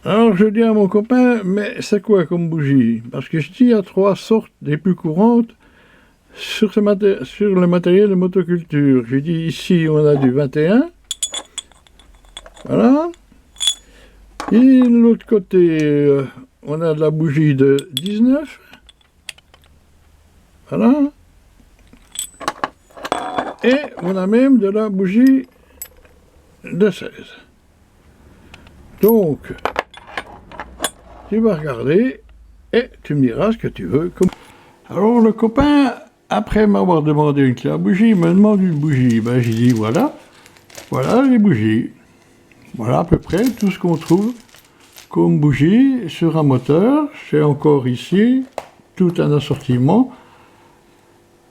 Alors je dis à mon copain, mais c'est quoi comme bougie? Parce que je dis, il y a trois sortes les plus courantes sur le matériel de motoculture. Je dis, ici on a du 21, voilà. Et de l'autre côté, on a de la bougie de 19, voilà. Et on a même de la bougie de 16. Donc, tu vas regarder et tu me diras ce que tu veux. Alors le copain, après m'avoir demandé une clé à bougie, il me demande une bougie. Ben j'ai dit voilà, voilà les bougies. Voilà à peu près tout ce qu'on trouve comme bougie sur un moteur. J'ai encore ici tout un assortiment.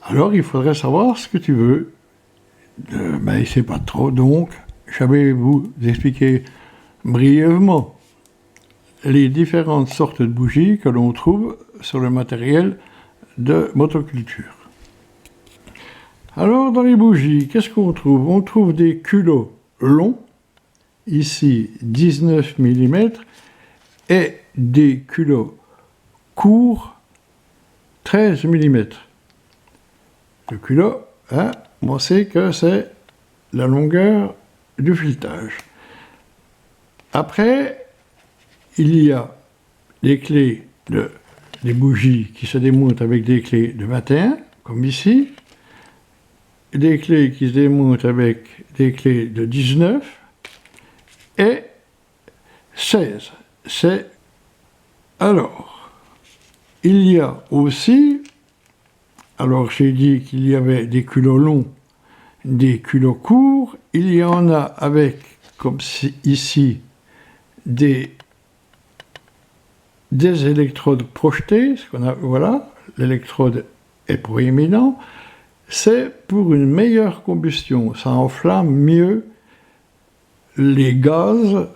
Alors il faudrait savoir ce que tu veux. Ben il ne sait pas trop, donc je vais vous expliquer brièvement les différentes sortes de bougies que l'on trouve sur le matériel de motoculture. Alors dans les bougies, qu'est-ce qu'on trouve? On trouve des culots longs, ici 19 mm, et des culots courts, 13 mm. Le culot, hein, on sait que c'est la longueur du filetage. Après, il y a des clés des bougies qui se démontent avec des clés de 21, comme ici, des clés qui se démontent avec des clés de 19 et 16. Alors, il y a aussi, alors j'ai dit qu'il y avait des culots longs, des culots courts, il y en a avec, comme ici, des électrodes projetées, ce qu'on a, voilà, l'électrode est proéminent, c'est pour une meilleure combustion, ça enflamme mieux les gaz,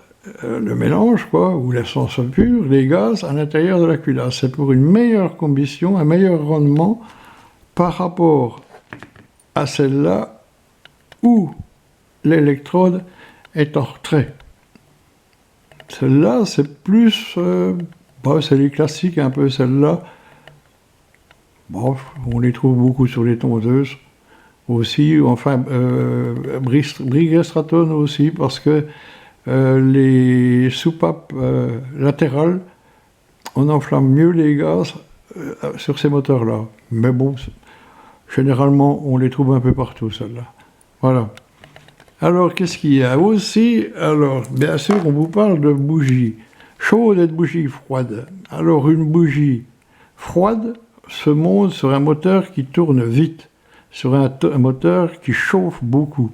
le mélange, quoi, ou l'essence pure, les gaz à l'intérieur de la culasse. C'est pour une meilleure combustion, un meilleur rendement par rapport à celle-là où l'électrode est en retrait. Celle-là, c'est plus, c'est les classiques un peu, celle-là. Bon, on les trouve beaucoup sur les tondeuses aussi, enfin, Brigg-Stratton aussi, parce que les soupapes latérales, on enflamme mieux les gaz sur ces moteurs-là. Mais bon, généralement, on les trouve un peu partout, celles-là. Voilà. Alors, qu'est-ce qu'il y a aussi? Alors, bien sûr, on vous parle de bougies chaudes et de bougies froides. Alors, une bougie froide se monte sur un moteur qui tourne vite, sur un moteur qui chauffe beaucoup.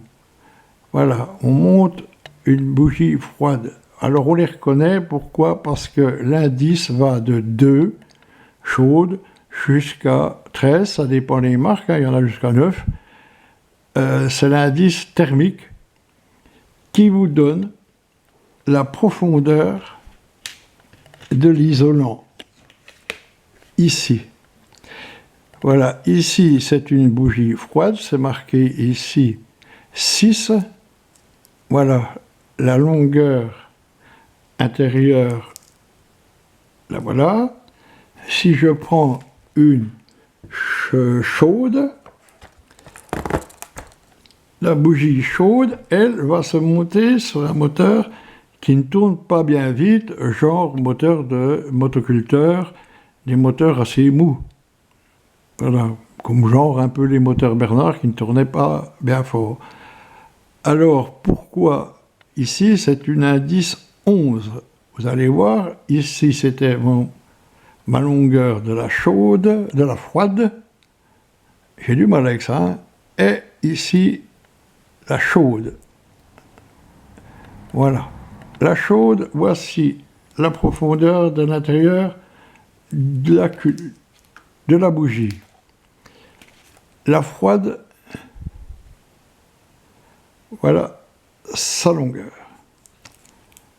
Voilà, on monte une bougie froide. Alors, on les reconnaît, pourquoi? Parce que l'indice va de 2, chaude, jusqu'à 13, ça dépend des marques, hein, il y en a jusqu'à 9. C'est l'indice thermique qui vous donne la profondeur de l'isolant. Ici. Voilà, ici c'est une bougie froide, c'est marqué ici 6. Voilà, la longueur intérieure, la voilà. Si je prends une chaude, la bougie chaude, elle va se monter sur un moteur qui ne tourne pas bien vite, genre moteur de motoculteur, des moteurs assez mous. Voilà, comme genre un peu les moteurs Bernard qui ne tournaient pas bien fort. Alors, pourquoi ici c'est une indice 11? Vous allez voir, ici c'était ma longueur de la chaude, de la froide. J'ai du mal avec ça, hein. Et ici, la chaude. Voilà. La chaude, voici la profondeur de l'intérieur de la bougie. La froide, voilà sa longueur.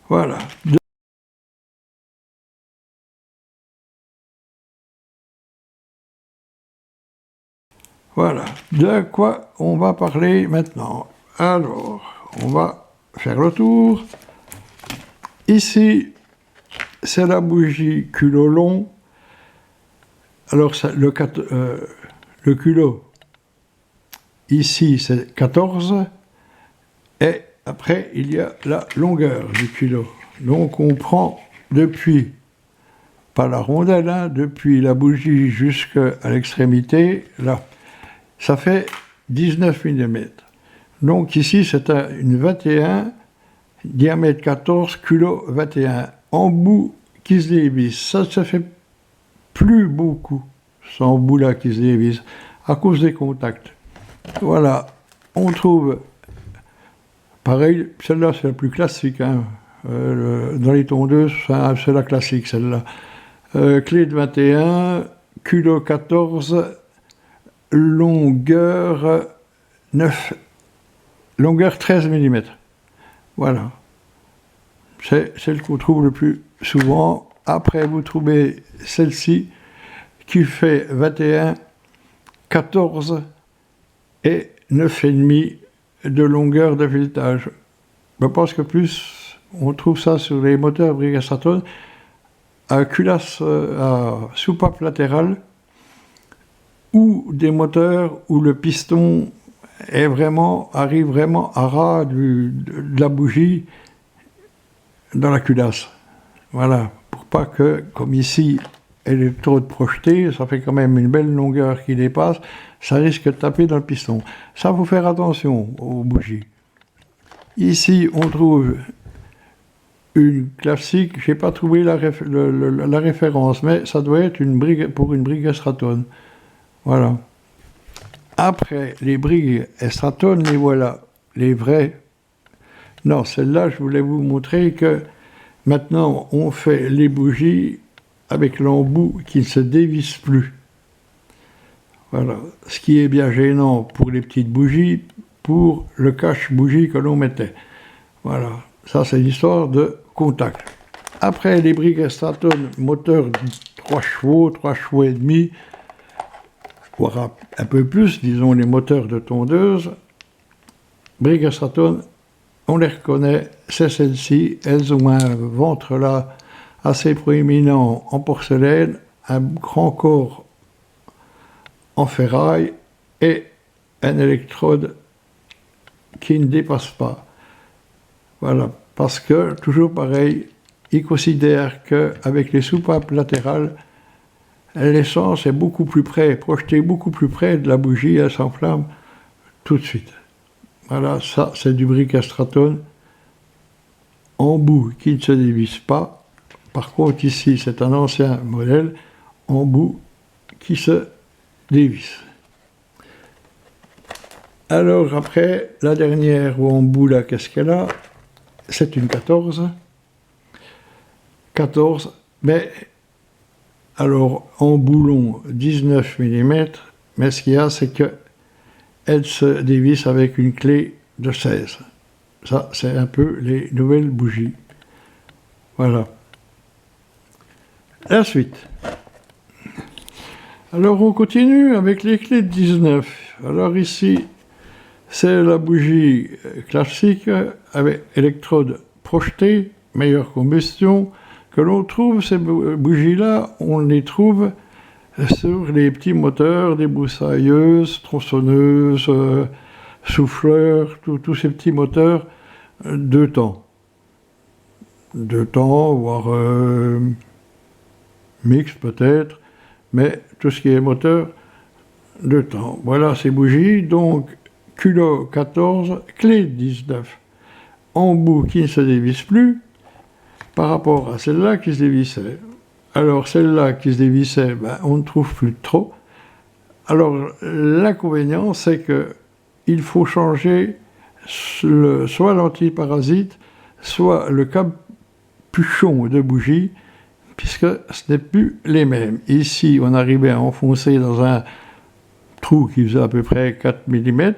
Voilà. Voilà. De quoi on va parler maintenant? Alors, on va faire le tour. Ici, c'est la bougie culot long. Alors, le culot, ici, c'est 14. Et après, il y a la longueur du culot. Donc, on prend depuis, pas la rondelle, hein, depuis la bougie jusqu'à l'extrémité, là. Ça fait 19 mm. Donc, ici, c'est une 21, diamètre 14, culot 21. Embout qui se dévisse. Ça ne se fait plus beaucoup, ce embout-là qui se dévisse, à cause des contacts. Voilà, on trouve, pareil, celle-là c'est la plus classique, hein. Dans les tondeuses, c'est la classique celle-là. Clé de 21, culot 14, longueur 9, longueur 13 mm. Voilà. C'est celle qu'on trouve le plus souvent. Après, vous trouvez celle-ci qui fait 21, 14 et 9,5 de longueur de filetage. Je pense que plus, on trouve ça sur les moteurs Brigastratton à culasse, à soupape latérale, ou des moteurs où le piston arrive vraiment à ras de la bougie dans la culasse. Voilà, pour pas que, comme ici, elle est trop projetée, ça fait quand même une belle longueur qui dépasse, ça risque de taper dans le piston. Ça, faut faire attention aux bougies. Ici, on trouve une classique, je n'ai pas trouvé la référence, mais ça doit être pour une Brigastratton. Voilà. Après, les Brigastratton, les voilà, les vrais. Non, celle-là, je voulais vous montrer que maintenant, on fait les bougies avec l'embout qui ne se dévisse plus. Voilà. Ce qui est bien gênant pour les petites bougies, pour le cache-bougie que l'on mettait. Voilà. Ça, c'est l'histoire de contact. Après, les Brigastratton, moteur 3 chevaux, 3 chevaux et demi, voire un peu plus, disons les moteurs de tondeuse, Brigastratton, on les reconnaît, c'est celles-ci, elles ont un ventre là assez proéminent en porcelaine, un grand corps en ferraille et un électrode qui ne dépasse pas. Voilà, parce que, toujours pareil, ils considèrent qu'avec les soupapes latérales, l'essence est beaucoup plus près, projetée beaucoup plus près de la bougie, elle s'enflamme tout de suite. Voilà, ça c'est du Brigastratton, embout qui ne se dévisse pas. Par contre ici c'est un ancien modèle, embout qui se dévisse. Alors après, la dernière embout là, qu'est-ce qu'elle a? C'est une 14. 14, mais alors embout long 19 mm, mais ce qu'il y a c'est que elle se dévisse avec une clé de 16. Ça, c'est un peu les nouvelles bougies. Voilà. La suite. Alors, on continue avec les clés de 19. Alors ici, c'est la bougie classique avec électrode projetée, meilleure combustion, que l'on trouve, ces bougies-là, on les trouve sur les petits moteurs, des broussailleuses, tronçonneuses, souffleurs, tous ces petits moteurs, 2 temps. 2 temps, voire mix peut-être, mais tout ce qui est moteur, 2 temps. Voilà ces bougies, donc culot 14, clé 19, embout qui ne se dévisse plus, par rapport à celle-là qui se dévissait. Alors celle-là qui se dévissait, ben, on ne trouve plus trop. Alors l'inconvénient, c'est que il faut changer soit l'antiparasite, soit le capuchon de bougie, puisque ce n'est plus les mêmes. Ici, on arrivait à enfoncer dans un trou qui faisait à peu près 4 mm,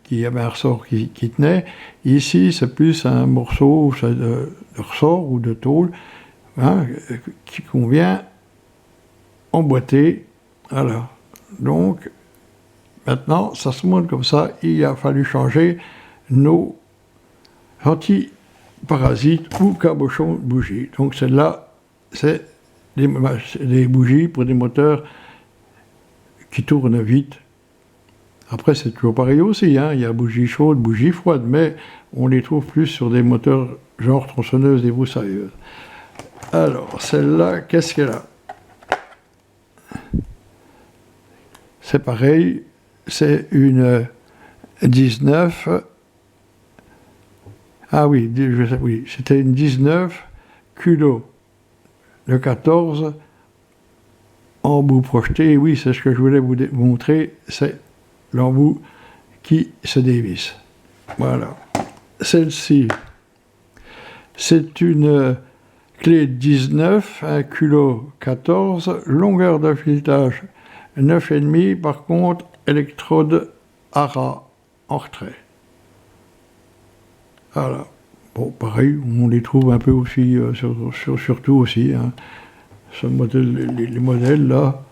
qui avait un ressort qui tenait. Ici, c'est plus un morceau de ressort ou de tôle, hein, qui convient emboîter. Voilà. Donc, maintenant, ça se montre comme ça. Il a fallu changer nos antiparasites ou cabochons de bougie. Donc, celle-là, c'est des bougies pour des moteurs qui tournent vite. Après, c'est toujours pareil aussi, hein. Il y a bougies chaudes, bougies froides, mais on les trouve plus sur des moteurs genre tronçonneuses et broussailleuses. Alors, celle-là, qu'est-ce qu'elle a? C'est pareil, c'est une 19. Ah oui, oui, c'était une 19 culot de 14 embout projeté. Oui, c'est ce que je voulais vous montrer, c'est l'embout qui se dévisse. Voilà. Celle-ci, c'est une clé 19, 1 culot 14, longueur de filetage 9,5, par contre, électrode ARA en retrait. Voilà. Bon, pareil, on les trouve un peu aussi, surtout aussi, hein. Ce modèle, les modèles là,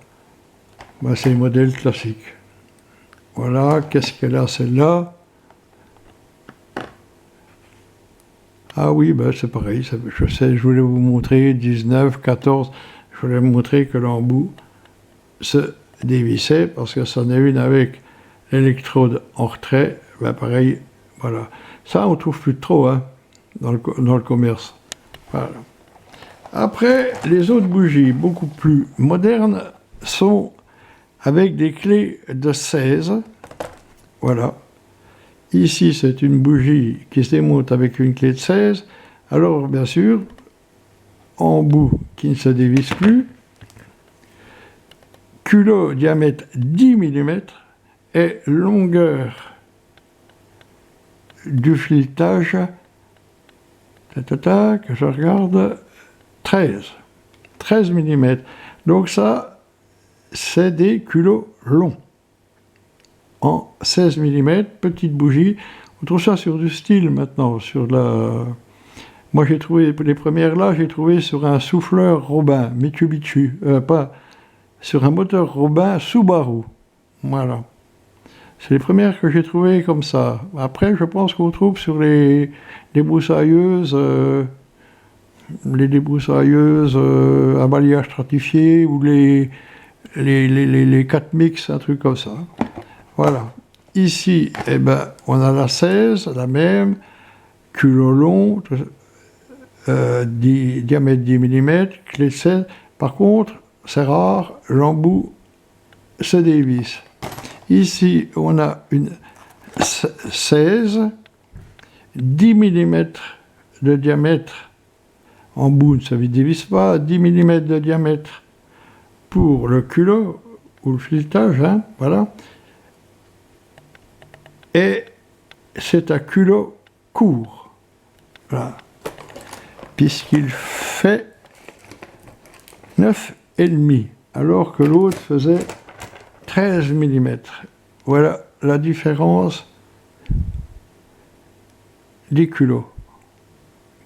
ben, c'est les modèles classiques. Voilà, qu'est-ce qu'elle a celle-là? Ah oui, ben c'est pareil, je sais, je voulais vous montrer 19, 14, je voulais vous montrer que l'embout se dévissait, parce que c'en est une avec l'électrode en retrait, ben pareil, voilà. Ça, on trouve plus trop, hein, dans le commerce. Voilà. Après, les autres bougies, beaucoup plus modernes, sont avec des clés de 16. Voilà. Ici, c'est une bougie qui se démonte avec une clé de 16. Alors, bien sûr, embout qui ne se dévisse plus. Culot diamètre 10 mm et longueur du filetage, que je regarde, 13 mm. Donc ça, c'est des culots longs, en 16 mm, petite bougie. On trouve ça sur du style maintenant, sur la... Moi j'ai trouvé, les premières là, j'ai trouvé sur un souffleur Robin, Mitsubishi, pas, sur un moteur Robin Subaru. Voilà. C'est les premières que j'ai trouvées comme ça. Après, je pense qu'on trouve sur les débroussailleuses, à balayage stratifié ou les 4 mix, un truc comme ça. Voilà. Ici, eh ben, on a la 16, la même, culot long, diamètre 10 mm, clé de 16. Par contre, c'est rare, l'embout se dévisse. Ici, on a une 16, 10 mm de diamètre, embout, ça ne dévisse pas, 10 mm de diamètre pour le culot ou le filetage, hein, voilà. Et c'est un culot court, voilà, puisqu'il fait 9,5, alors que l'autre faisait 13 mm. Voilà la différence des culots.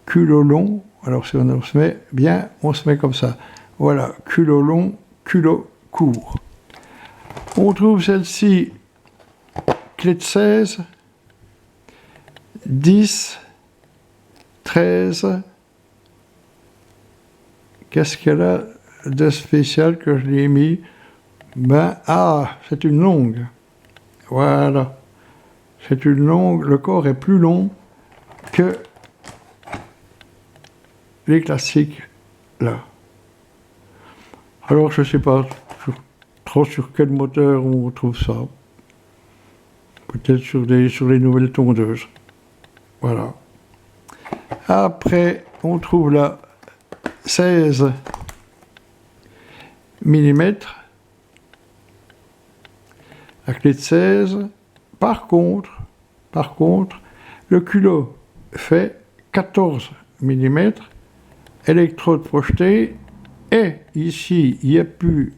Culot long, alors si on se met bien, on se met comme ça. Voilà, culot long, culot court. On trouve celle-ci, clé de 16, 10, 13. Qu'est-ce qu'elle a de spécial que je l'ai mis? Ben, ah, c'est une longue. Voilà. C'est une longue, le corps est plus long que les classiques, là. Alors, je ne sais pas trop sur quel moteur on trouve ça. Peut-être sur les nouvelles tondeuses. Voilà. Après, on trouve la 16 mm. La clé de 16. Par contre, le culot fait 14 mm. Électrode projetée. Et ici, il n'y a plus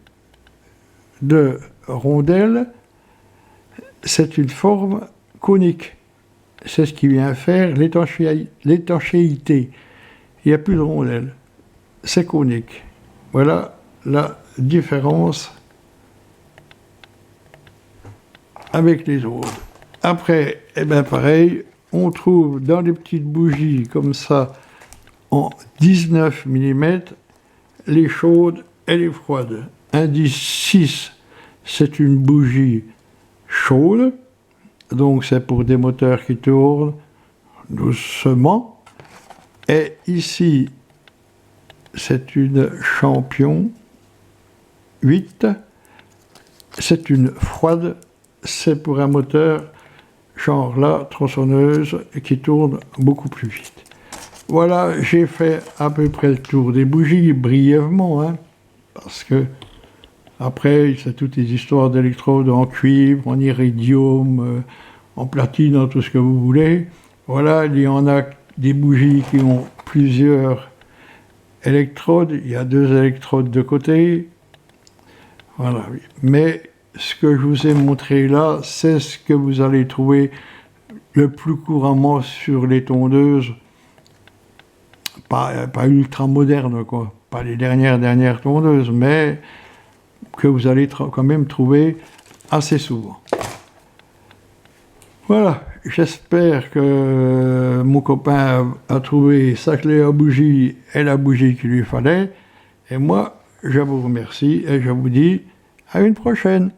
de rondelle. C'est une forme conique. C'est ce qui vient faire l'étanchéité. Il n'y a plus de rondelle. C'est conique. Voilà la différence avec les autres. Après, eh bien pareil, on trouve dans les petites bougies comme ça, en 19 mm, les chaudes et les froides. Indice 6, c'est une bougie chaude, donc c'est pour des moteurs qui tournent doucement. Et ici, c'est une Champion 8, c'est une froide, c'est pour un moteur genre là, tronçonneuse, qui tourne beaucoup plus vite. Voilà, j'ai fait à peu près le tour des bougies, brièvement, hein, parce que après, c'est toutes les histoires d'électrodes en cuivre, en iridium, en platine, en tout ce que vous voulez. Voilà, il y en a des bougies qui ont plusieurs électrodes, il y a 2 électrodes de côté. Voilà, mais ce que je vous ai montré là, c'est ce que vous allez trouver le plus couramment sur les tondeuses, pas ultra modernes, quoi, pas les dernières tondeuses, mais que vous allez quand même trouver assez souvent. Voilà, j'espère que mon copain a trouvé sa clé à bougie et la bougie qu'il lui fallait, et moi, je vous remercie et je vous dis à une prochaine.